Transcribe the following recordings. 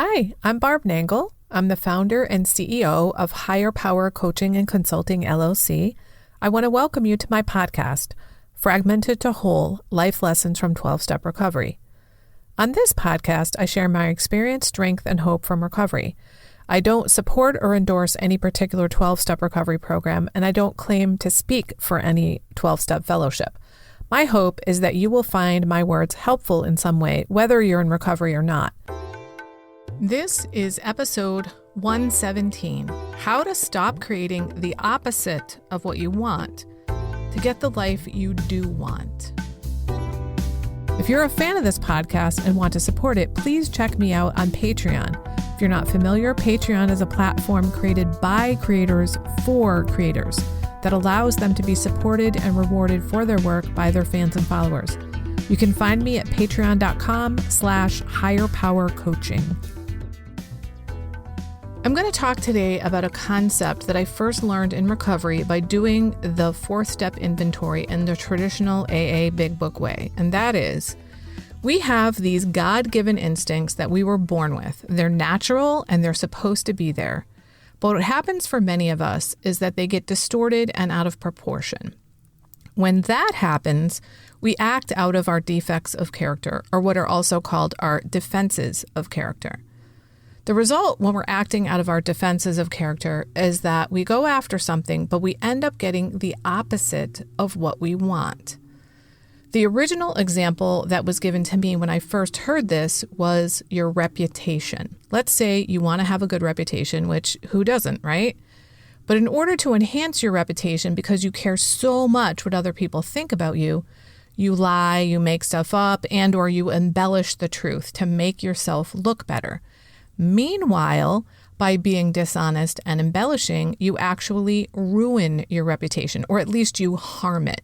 Hi, I'm Barb Nangle. I'm the founder and CEO of Higher Power Coaching and Consulting, LLC. I want to welcome you to my podcast, Fragmented to Whole, Life Lessons from 12-Step Recovery. On this podcast, I share my experience, strength, and hope from recovery. I don't support or endorse any particular 12-step recovery program, and I don't claim to speak for any 12-step fellowship. My hope is that you will find my words helpful in some way, whether you're in recovery or not. This is episode 117, How to Stop Creating the Opposite of What You Want to Get the Life You Do Want. If you're a fan of this podcast and want to support it, please check me out on Patreon. If you're not familiar, Patreon is a platform created by creators for creators that allows them to be supported and rewarded for their work by their fans and followers. You can find me at patreon.com/higherpowercoaching. I'm going to talk today about a concept that I first learned in recovery by doing the 4-step inventory in the traditional AA Big Book way. And that is, we have these God-given instincts that we were born with. They're natural and they're supposed to be there. But what happens for many of us is that they get distorted and out of proportion. When that happens, we act out of our defects of character, or what are also called our defenses of character. The result when we're acting out of our defenses of character is that we go after something, but we end up getting the opposite of what we want. The original example that was given to me when I first heard this was your reputation. Let's say you want to have a good reputation, which who doesn't, right? But in order to enhance your reputation, because you care so much what other people think about you, you lie, you make stuff up, and or you embellish the truth to make yourself look better. Meanwhile, by being dishonest and embellishing, you actually ruin your reputation, or at least you harm it.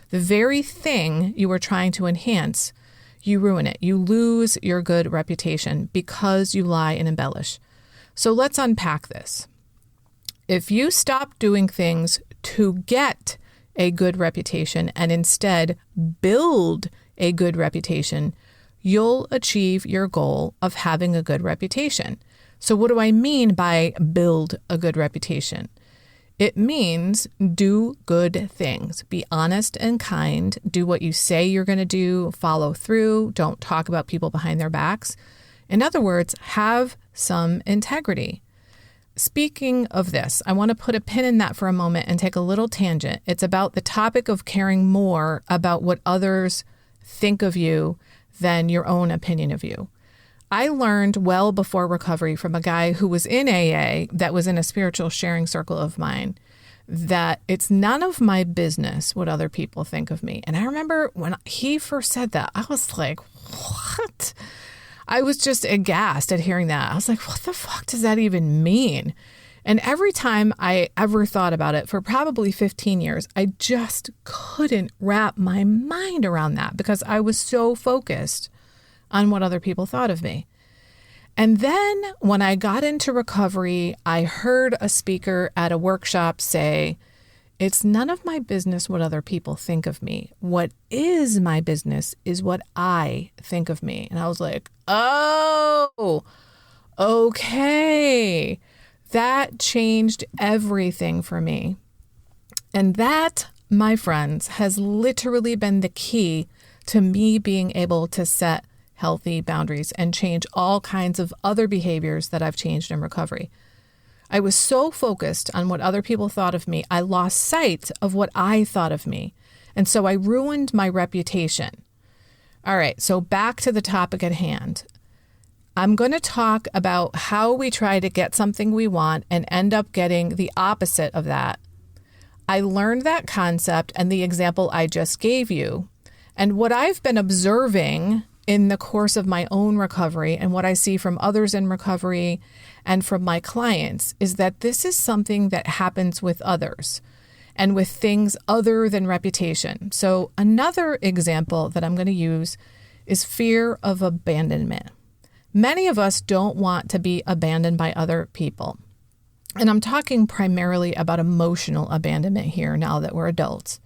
The very thing you were trying to enhance, you ruin it. You lose your good reputation because you lie and embellish. So let's unpack this. If you stop doing things to get a good reputation and instead build a good reputation, you'll achieve your goal of having a good reputation. So what do I mean by build a good reputation? It means do good things. Be honest and kind. Do what you say you're going to do. Follow through. Don't talk about people behind their backs. In other words, have some integrity. Speaking of this, I want to put a pin in that for a moment and take a little tangent. It's about the topic of caring more about what others think of you than your own opinion of you. I learned well before recovery from a guy who was in AA that was in a spiritual sharing circle of mine that it's none of my business what other people think of me. And I remember when he first said that, I was like, what? I was just aghast at hearing that. I was like, what the fuck does that even mean? And every time I ever thought about it for probably 15 years, I just couldn't wrap my mind around that because I was so focused on what other people thought of me. And then when I got into recovery, I heard a speaker at a workshop say, it's none of my business what other people think of me. What is my business is what I think of me. And I was like, oh, okay. That changed everything for me. And that, my friends, has literally been the key to me being able to set healthy boundaries and change all kinds of other behaviors that I've changed in recovery. I was so focused on what other people thought of me, I lost sight of what I thought of me. And so I ruined my reputation. All right, so back to the topic at hand. I'm going to talk about how we try to get something we want and end up getting the opposite of that. I learned that concept and the example I just gave you. And what I've been observing in the course of my own recovery and what I see from others in recovery and from my clients is that this is something that happens with others and with things other than reputation. So another example that I'm going to use is fear of abandonment. Many of us don't want to be abandoned by other people. And I'm talking primarily about emotional abandonment here now that we're adults.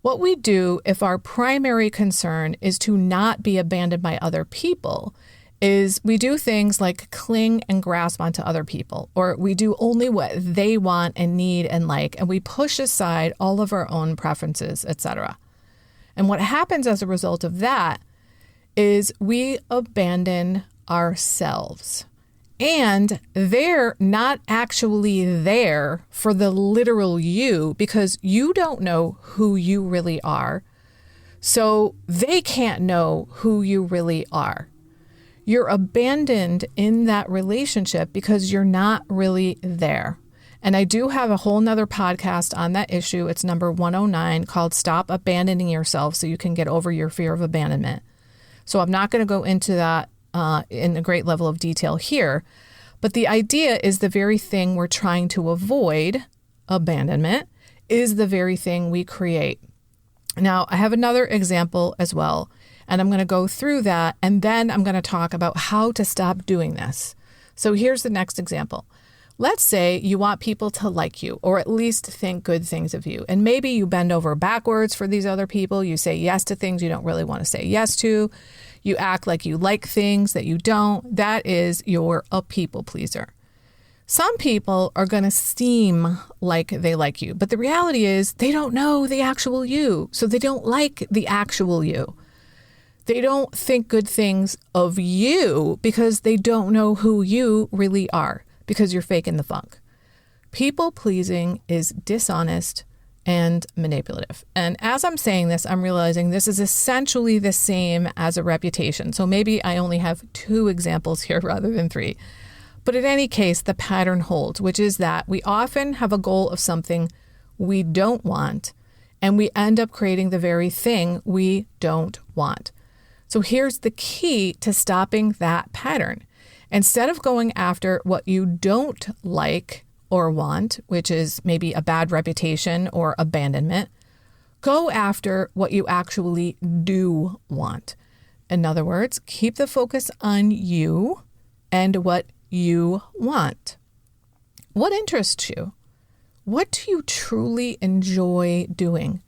What we do if our primary concern is to not be abandoned by other people is we do things like cling and grasp onto other people, or we do only what they want and need and like, and we push aside all of our own preferences, etc. And what happens as a result of that is we abandon ourselves. And they're not actually there for the literal you, because you don't know who you really are. So they can't know who you really are. You're abandoned in that relationship because you're not really there. And I do have a whole nother podcast on that issue. It's number 109, called Stop Abandoning Yourself So You Can Get Over Your Fear of Abandonment. So I'm not going to go into that in a great level of detail here. But the idea is the very thing we're trying to avoid, abandonment, is the very thing we create. Now, I have another example as well. And I'm going to go through that, and then I'm going to talk about how to stop doing this. So here's the next example. Let's say you want people to like you, or at least think good things of you. And maybe you bend over backwards for these other people. You say yes to things you don't really want to say yes to. You act like you like things that you don't. That is, you're a people pleaser. Some people are going to seem like they like you, but the reality is they don't know the actual you. So they don't like the actual you. They don't think good things of you because they don't know who you really are, because you're faking the funk. People pleasing is dishonest and manipulative. And as I'm saying this, I'm realizing this is essentially the same as a reputation. So maybe I only have 2 examples here rather than 3. But in any case, the pattern holds, which is that we often have a goal of something we don't want, and we end up creating the very thing we don't want. So here's the key to stopping that pattern. Instead of going after what you don't like or want, which is maybe a bad reputation or abandonment, go after what you actually do want. In other words, keep the focus on you and what you want. What interests you? What do you truly enjoy doing?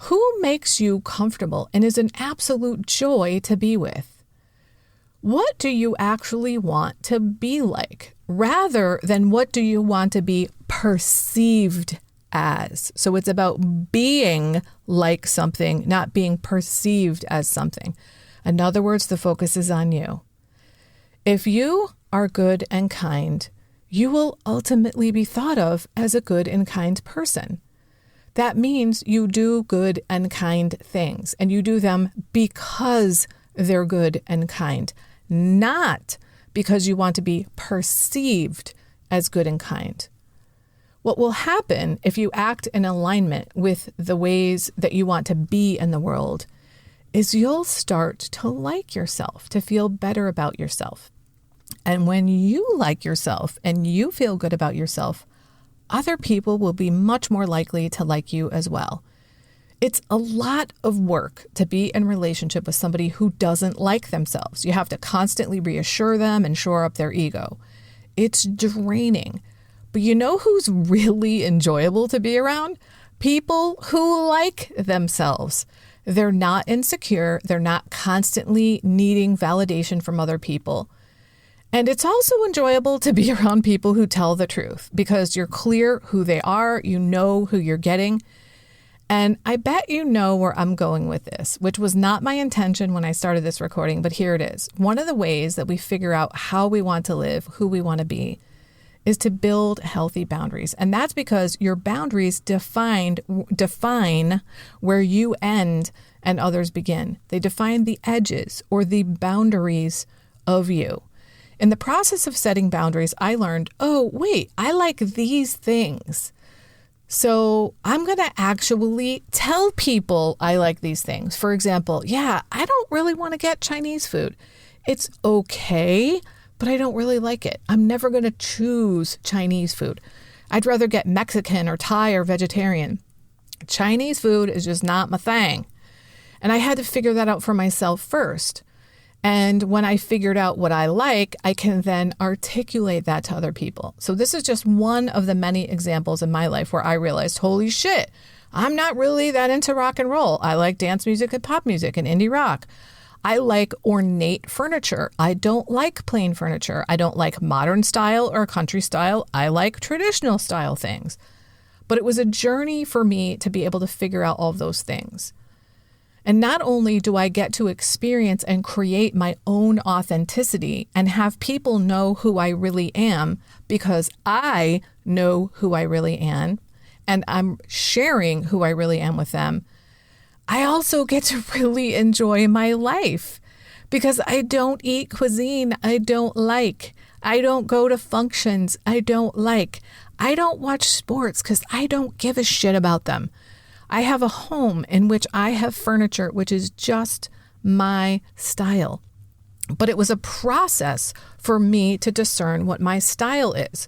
Who makes you comfortable and is an absolute joy to be with? What do you actually want to be like, rather than what do you want to be perceived as? So it's about being like something, not being perceived as something. In other words, the focus is on you. If you are good and kind, you will ultimately be thought of as a good and kind person. That means you do good and kind things, and you do them because they're good and kind, not because you want to be perceived as good and kind. What will happen if you act in alignment with the ways that you want to be in the world is you'll start to like yourself, to feel better about yourself. And when you like yourself and you feel good about yourself, other people will be much more likely to like you as well. It's a lot of work to be in relationship with somebody who doesn't like themselves. You have to constantly reassure them and shore up their ego. It's draining. But you know who's really enjoyable to be around? People who like themselves. They're not insecure. They're not constantly needing validation from other people. And it's also enjoyable to be around people who tell the truth, because you're clear who they are, you know who you're getting. And I bet you know where I'm going with this, which was not my intention when I started this recording, but here it is. One of the ways that we figure out how we want to live, who we want to be, is to build healthy boundaries. And that's because your boundaries define where you end and others begin. They define the edges or the boundaries of you. In the process of setting boundaries, I learned, oh, wait, I like these things. So I'm going to actually tell people I like these things. For example, I don't really want to get Chinese food. It's okay, but I don't really like it. I'm never going to choose Chinese food. I'd rather get Mexican or Thai or vegetarian. Chinese food is just not my thing. And I had to figure that out for myself first. And when I figured out what I like, I can then articulate that to other people. So this is just one of the many examples in my life where I realized, holy shit, I'm not really that into rock and roll. I like dance music and pop music and indie rock. I like ornate furniture. I don't like plain furniture. I don't like modern style or country style. I like traditional style things. But it was a journey for me to be able to figure out all of those things. And not only do I get to experience and create my own authenticity and have people know who I really am because I know who I really am and I'm sharing who I really am with them, I also get to really enjoy my life because I don't eat cuisine I don't like. I don't go to functions I don't like. I don't watch sports because I don't give a shit about them. I have a home in which I have furniture which is just my style. But it was a process for me to discern what my style is.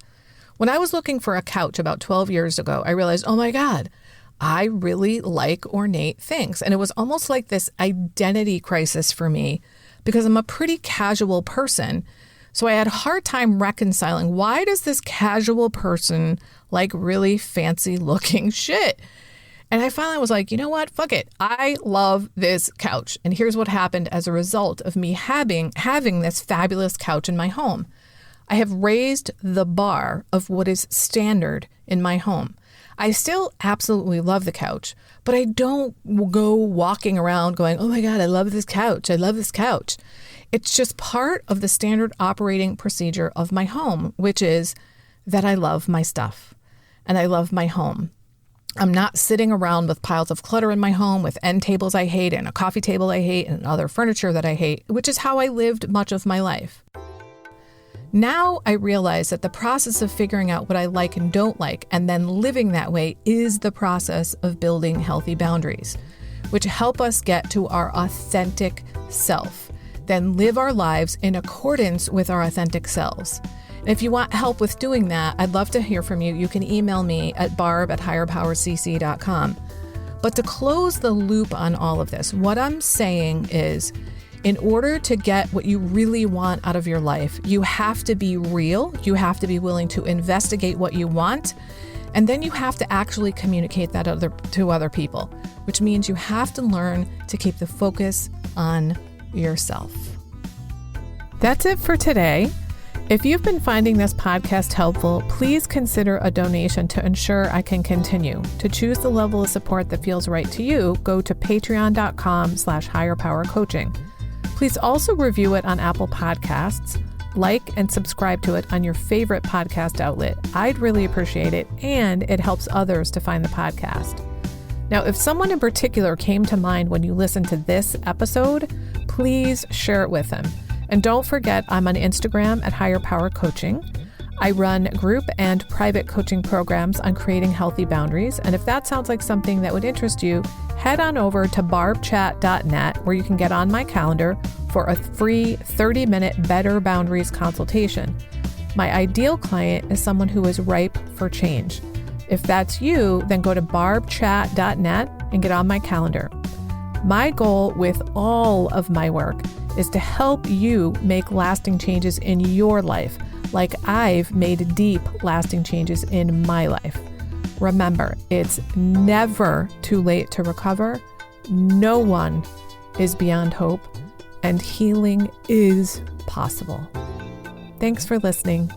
When I was looking for a couch about 12 years ago, I realized, oh my God, I really like ornate things. And it was almost like this identity crisis for me because I'm a pretty casual person. So I had a hard time reconciling, why does this casual person like really fancy looking shit? And I finally was like, you know what? Fuck it. I love this couch. And here's what happened as a result of me having this fabulous couch in my home. I have raised the bar of what is standard in my home. I still absolutely love the couch, but I don't go walking around going, oh my God, I love this couch. I love this couch. It's just part of the standard operating procedure of my home, which is that I love my stuff and I love my home. I'm not sitting around with piles of clutter in my home with end tables I hate and a coffee table I hate and other furniture that I hate, which is how I lived much of my life. Now I realize that the process of figuring out what I like and don't like and then living that way is the process of building healthy boundaries, which help us get to our authentic self, then live our lives in accordance with our authentic selves. And if you want help with doing that, I'd love to hear from you. You can email me at barb@higherpowercc.com. But to close the loop on all of this, what I'm saying is, in order to get what you really want out of your life, you have to be real. You have to be willing to investigate what you want. And then you have to actually communicate that to other people, which means you have to learn to keep the focus on yourself. That's it for today. If you've been finding this podcast helpful, please consider a donation to ensure I can continue. To choose the level of support that feels right to you, go to patreon.com/higherpowercoaching. Please also review it on Apple Podcasts, like and subscribe to it on your favorite podcast outlet. I'd really appreciate it, and it helps others to find the podcast. Now, if someone in particular came to mind when you listened to this episode, please share it with them. And don't forget, I'm on Instagram at Higher Power Coaching. I run group and private coaching programs on creating healthy boundaries. And if that sounds like something that would interest you, head on over to barbchat.net where you can get on my calendar for a free 30-minute Better Boundaries consultation. My ideal client is someone who is ripe for change. If that's you, then go to barbchat.net and get on my calendar. My goal with all of my work is to help you make lasting changes in your life, like I've made deep, lasting changes in my life. Remember, it's never too late to recover. No one is beyond hope, and healing is possible. Thanks for listening.